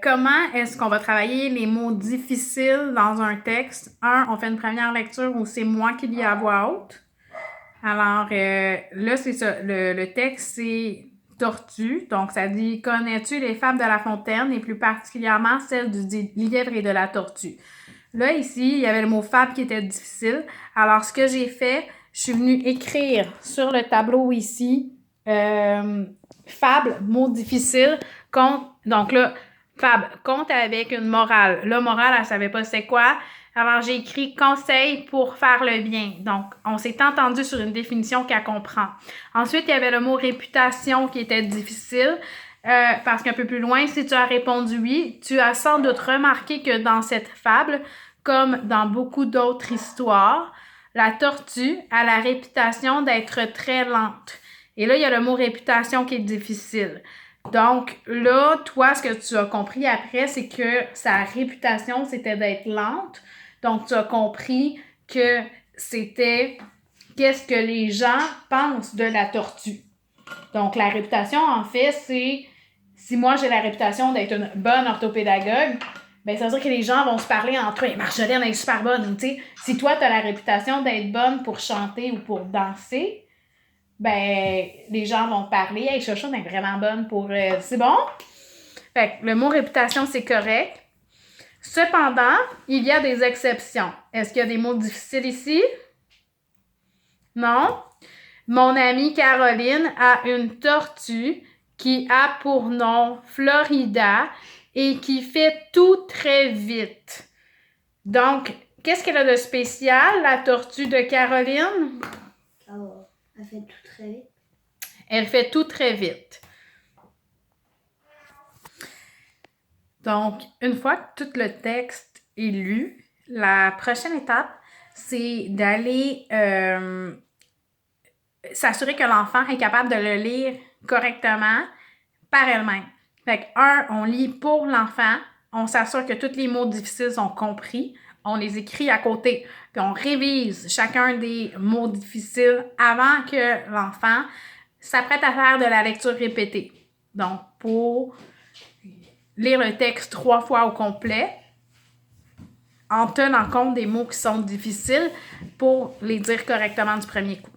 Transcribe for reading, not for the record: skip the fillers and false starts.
Comment est-ce qu'on va travailler les mots difficiles dans un texte? On fait une première lecture où c'est moi qui lis à voix haute. Alors, là, c'est ça. Le texte, c'est Tortue. Donc, ça dit « Connais-tu les fables de La Fontaine et plus particulièrement celles du lièvre et de la tortue? » Là, ici, il y avait le mot « fable » qui était difficile. Alors, ce que j'ai fait, je suis venue écrire sur le tableau ici fable, mot difficile, compte. Donc là, fable, compte avec une morale. Là, morale, elle savait pas c'est quoi. Alors, j'ai écrit conseil pour faire le bien. Donc, on s'est entendu sur une définition qu'elle comprend. Ensuite, il y avait le mot réputation qui était difficile. Parce qu'un peu plus loin, si tu as répondu oui, tu as sans doute remarqué que dans cette fable, comme dans beaucoup d'autres histoires, la tortue a la réputation d'être très lente. Et là, il y a le mot réputation qui est difficile. Donc là, toi, ce que tu as compris après, c'est que sa réputation, c'était d'être lente. Donc, tu as compris que c'était qu'est-ce que les gens pensent de la tortue. Donc, la réputation, en fait, c'est si moi, j'ai la réputation d'être une bonne orthopédagogue, ben ça veut dire que les gens vont se parler entre eux. Marjolaine est super bonne. Tu sais, si toi, tu as la réputation d'être bonne pour chanter ou pour danser, ben les gens vont parler. Hey, Chochon est vraiment bonne pour... c'est bon? Fait que le mot réputation, c'est correct. Cependant, il y a des exceptions. Est-ce qu'il y a des mots difficiles ici? Non? Mon amie Caroline a une tortue qui a pour nom Florida et qui fait tout très vite. Donc, qu'est-ce qu'elle a de spécial, la tortue de Caroline? Oh, elle fait tout très vite. Elle fait tout très vite. Donc, une fois que tout le texte est lu, la prochaine étape, c'est d'aller s'assurer que l'enfant est capable de le lire correctement par elle-même. Fait que, on lit pour l'enfant, on s'assure que tous les mots difficiles sont compris, on les écrit à côté, puis on révise chacun des mots difficiles avant que l'enfant s'apprête à faire de la lecture répétée. Donc, pour lire le texte 3 fois au complet, en tenant compte des mots qui sont difficiles pour les dire correctement du premier coup.